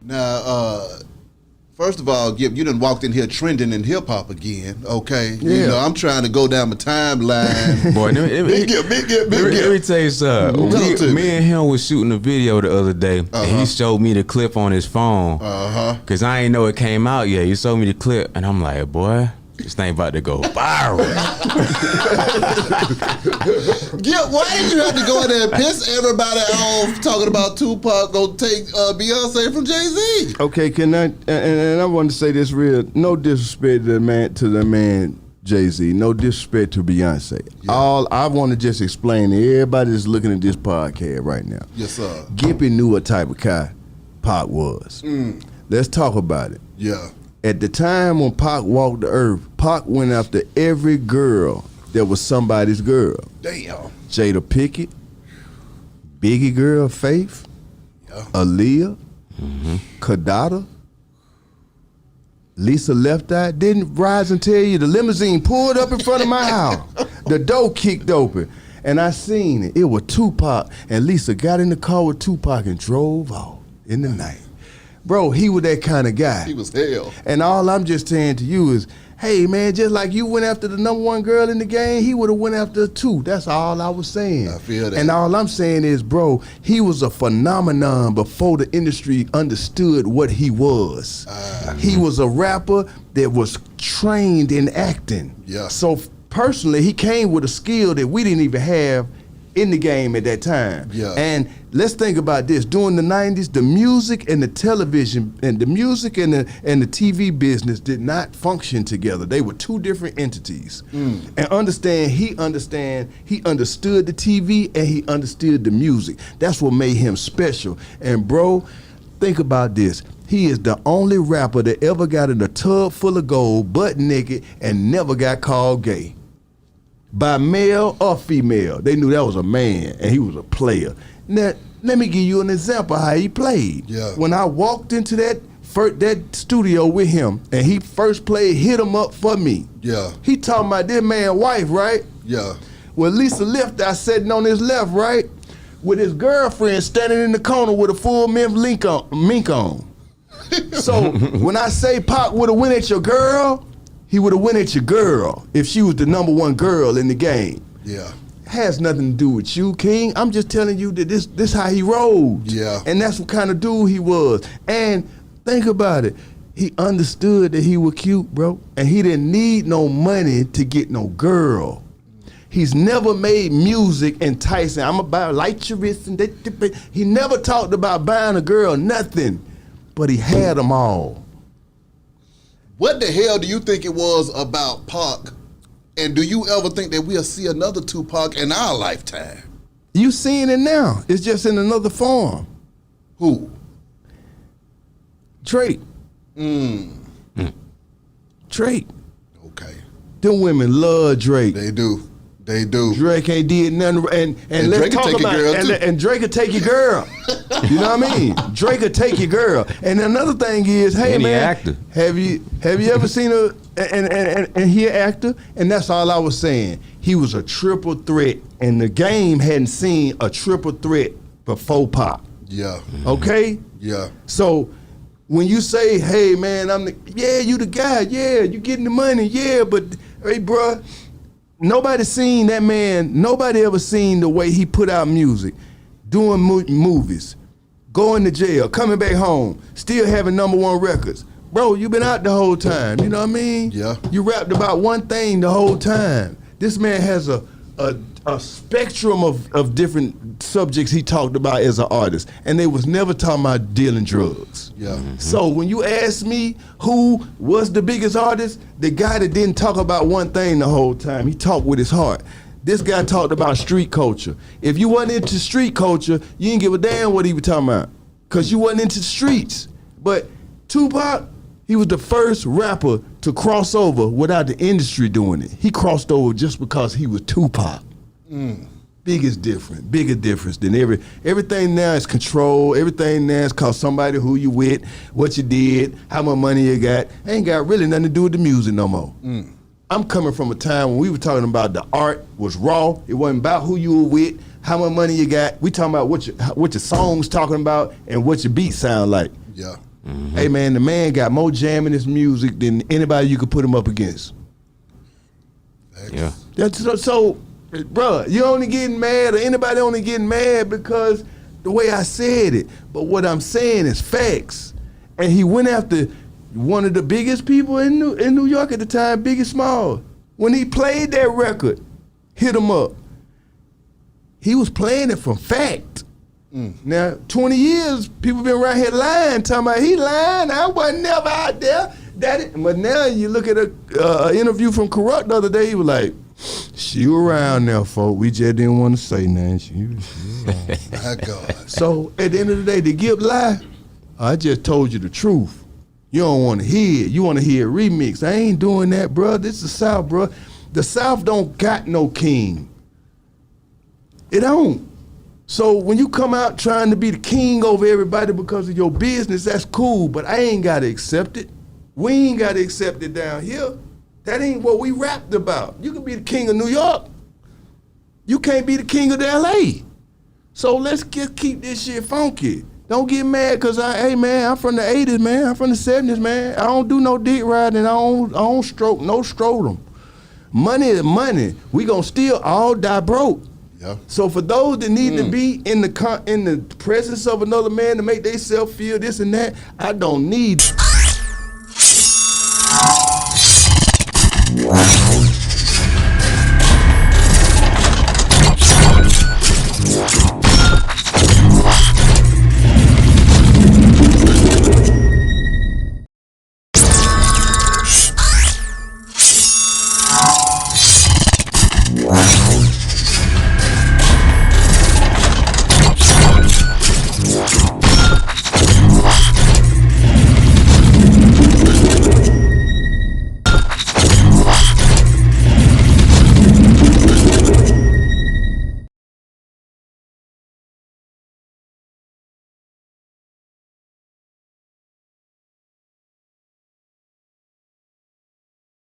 Now, first of all, Gipp, you done walked in here trending in hip hop again, okay? Yeah. You know, I'm trying to go down my timeline. Boy, Big Gipp. let me tell you something. Me and him was shooting a video the other day, and he showed me the clip on his phone. Cause I ain't know it came out yet. He showed me the clip, and I'm like, boy, this thing about to go viral. Gipp, why did you have to go in there and piss everybody off talking about Tupac gonna take Beyonce from Jay-Z? Okay, can I? And I want to say this real. No disrespect to the man Jay-Z. No disrespect to Beyonce. Yeah. All I want to just explain to everybody that's looking at this podcast right now. Yes, sir. Gippy knew what type of guy Pac was. Let's talk about it. Yeah. At the time when Pac walked the earth, Pac went after every girl that was somebody's girl. Damn. Jada Pinkett, Biggie girl Faith, Aaliyah, Kadada, Lisa Left Eye. Didn't Rise and tell you the limousine pulled up in front of my house. The door kicked open, and I seen it. It was Tupac, and Lisa got in the car with Tupac and drove off in the night. Bro, he was that kind of guy. He was hell. And all I'm just saying to you is, hey, man, just like you went after the #1 girl in the game, he would have went after her too. That's all I was saying. I feel that. And all I'm saying is, bro, he was a phenomenon before the industry understood what he was. He was a rapper that was trained in acting. Yeah. So personally, he came with a skill that we didn't even have in the game at that time. Yeah. And let's think about this. During the 90s, the music and the television and the music and the TV business did not function together. They were two different entities. And he understood the TV and he understood the music. That's what made him special. And bro, think about this. He is the only rapper that ever got in a tub full of gold, butt naked, and never got called gay. By male or female. They knew that was a man and he was a player. Now, let me give you an example of how he played. Yeah. When I walked into that studio with him and he first played Hit 'Em Up for me. Yeah. He talking about this man's wife, right? Yeah. Well, Lisa Left Eye sitting on his left, right? With his girlfriend standing in the corner with a full mink on. So when I say Pac would have went at your girl, he would have went at your girl if she was the #1 girl in the game. Yeah. Has nothing to do with you, King. I'm just telling you that this how he rolled. Yeah. And that's what kind of dude he was. And think about it. He understood that he was cute, bro. And he didn't need no money to get no girl. He's never made music enticing. I'm about light your wrist and he never talked about buying a girl, nothing. But he had them all. What the hell do you think it was about Pac? And do you ever think that we'll see another Tupac in our lifetime? You seeing it now. It's just in another form. Who? Drake. Drake. Okay. Them women love Drake. They do. They do. Drake ain't did nothing, and let's Drake talk will take about your girl, too. and Drake will take your girl. You know what I mean? Drake will take your girl. And another thing is, hey And he man, actor. have you ever seen and he an actor? And that's all I was saying. He was a triple threat, and the game hadn't seen a triple threat before Pop. Yeah. Okay? Yeah. So when you say, hey man, you the guy, yeah, you getting the money, yeah, but hey bruh, nobody seen that man, nobody ever seen the way he put out music, doing movies, going to jail, coming back home, still having #1 records. Bro, you been out the whole time, you know what I mean? Yeah. You rapped about one thing the whole time. This man has a spectrum of different subjects he talked about as an artist, and they was never talking about dealing drugs. Yeah. So when you ask me who was the biggest artist, the guy that didn't talk about one thing the whole time, he talked with his heart. This guy talked about street culture. If you wasn't into street culture, you didn't give a damn what he was talking about, because you wasn't into the streets. But Tupac, he was the first rapper to cross over without the industry doing it. He crossed over just because he was Tupac. Bigger difference than everything now is control. Everything now is cause somebody who you with, what you did, how much money you got. Ain't got really nothing to do with the music no more. I'm coming from a time when we were talking about the art was raw. It wasn't about who you were with, how much money you got. We talking about what your songs talking about and what your beat sound like. Yeah. Hey man, the man got more jam in his music than anybody you could put him up against. Yeah. That's so, bruh, you only getting mad, or anybody only getting mad because the way I said it. But what I'm saying is facts. And he went after one of the biggest people in New York at the time, Bigg Small. When he played that record, Hit 'Em Up, he was playing it from fact. Now, 20 years, people been around here lying, talking about he lying, I wasn't never out there. But now you look at an interview from Corrupt the other day, he was like, she was around there, folk. We just didn't want to say nothing. She was My God. So at the end of the day, the Gipp lie, I just told you the truth. You don't want to hear it. You want to hear a remix. I ain't doing that, bro. This is the South, bro. The South don't got no king. It don't. So when you come out trying to be the king over everybody because of your business, that's cool, but I ain't got to accept it. We ain't got to accept it down here. That ain't what we rapped about. You can be the king of New York. You can't be the king of the LA. So let's keep this shit funky. Don't get mad because hey man, I'm from the 80s, man. I'm from the 70s, man. I don't do no dick riding. I don't stroke, no scrotum. Money is money. We gonna still all die broke. Yeah. So for those that need to be in the presence of another man to make themselves feel this and that, I don't need